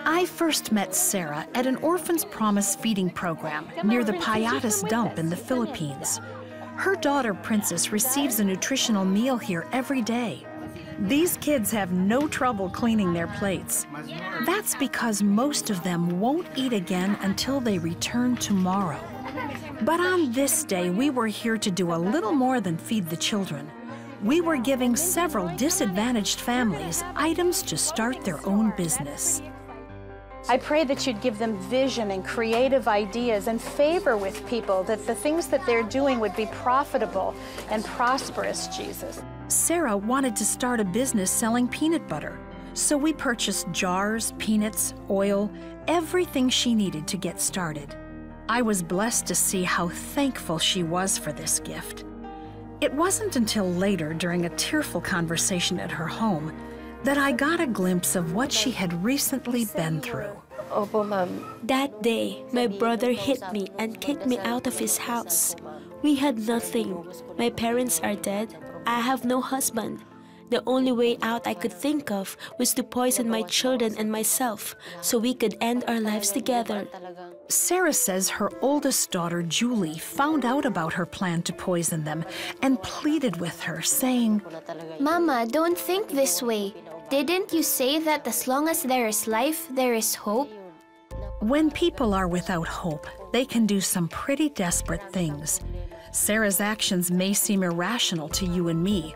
I first met Sarah at an Orphan's Promise feeding program near the Payatas dump in the Philippines. Her daughter, Princess, receives a nutritional meal here every day. These kids have no trouble cleaning their plates. That's because most of them won't eat again until they return tomorrow. But on this day, we were here to do a little more than feed the children. We were giving several disadvantaged families items to start their own business. I pray that you'd give them vision and creative ideas and favor with people, that the things that they're doing would be profitable and prosperous, Jesus. Sarah wanted to start a business selling peanut butter, so we purchased jars, peanuts, oil, everything she needed to get started. I was blessed to see how thankful she was for this gift. It wasn't until later, during a tearful conversation at her home, that I got a glimpse of what she had recently been through. That day, my brother hit me and kicked me out of his house. We had nothing. My parents are dead. I have no husband. The only way out I could think of was to poison my children and myself so we could end our lives together. Sarah says her oldest daughter, Julie, found out about her plan to poison them and pleaded with her, saying, "Mama, don't think this way. Didn't you say that as long as there is life, there is hope?" When people are without hope, they can do some pretty desperate things. Sarah's actions may seem irrational to you and me,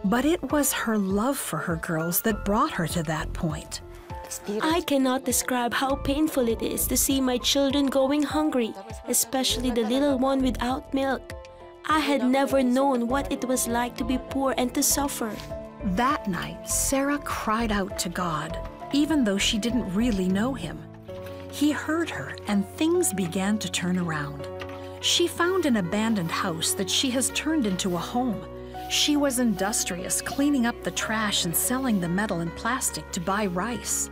but it was her love for her girls that brought her to that point. I cannot describe how painful it is to see my children going hungry, especially the little one without milk. I had never known what it was like to be poor and to suffer. That night, Sarah cried out to God, even though she didn't really know Him. He heard her, and things began to turn around. She found an abandoned house that she has turned into a home. She was industrious, cleaning up the trash and selling the metal and plastic to buy rice.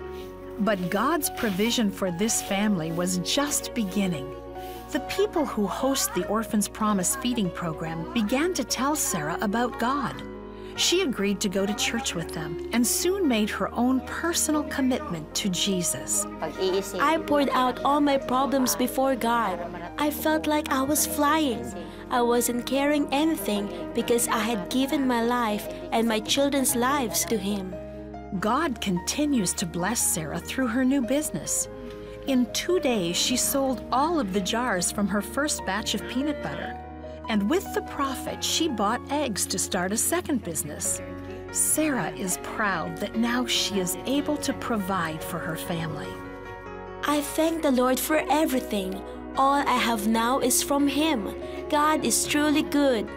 But God's provision for this family was just beginning. The people who host the Orphan's Promise feeding program began to tell Sarah about God. She agreed to go to church with them and soon made her own personal commitment to Jesus. I poured out all my problems before God. I felt like I was flying. I wasn't carrying anything because I had given my life and my children's lives to Him. God continues to bless Sarah through her new business. In 2 days, she sold all of the jars from her first batch of peanut butter. And with the profit, she bought eggs to start a second business. Sarah is proud that now she is able to provide for her family. I thank the Lord for everything. All I have now is from Him. God is truly good.